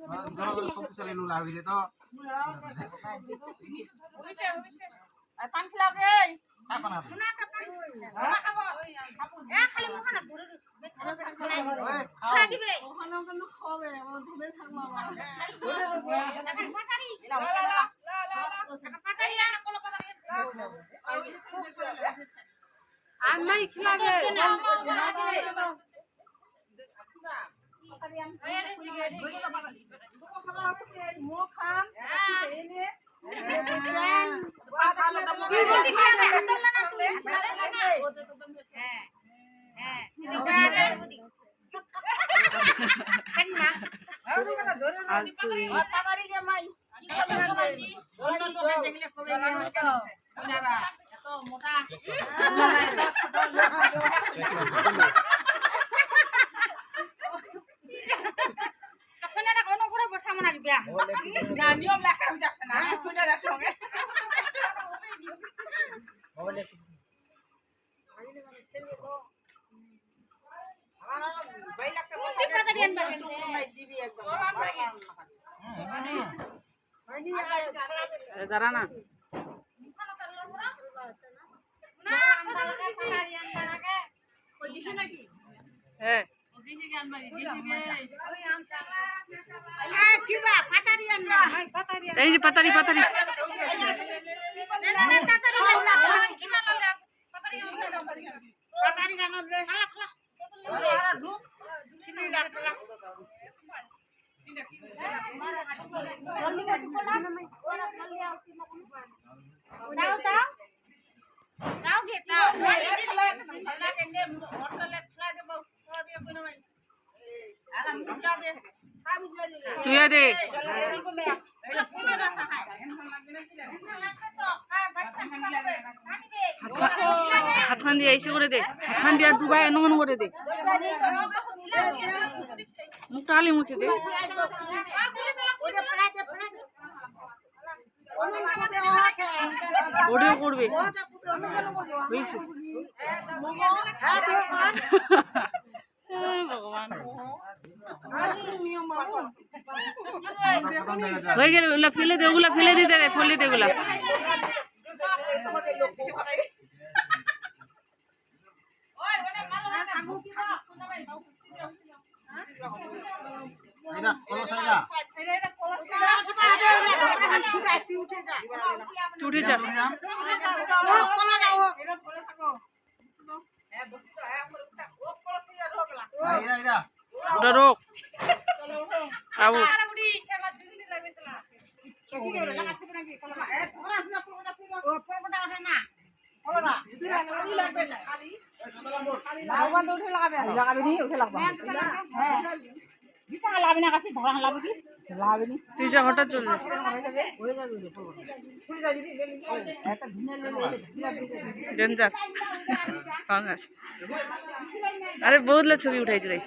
শক্তিশালী নুলা হইছে তো পান খিলাওগে আমি খিলাবে নিয়ম লেখা হয়ে যাচ্ছে না সঙ্গে দাঁড়া না হ্যাঁ এই যে পাতারি পাতারি তুই দে হাতখান দিয়ে এসে করে দে হাতখান দিয়ে আর ডুবাই এমন করে দে মুখটা হালি মুছে দে ওটাও করবে ভগবান হয়ে গেল ওগুলা ফেলে দে ওগুলা ফেলে দিতে রে ফেলে দে ওগুলা উঠে যা ওটা রোক আবু তুই যা হঠাৎ চলে ডেঞ্জার আরে বহুত ছবি উঠাইছি রে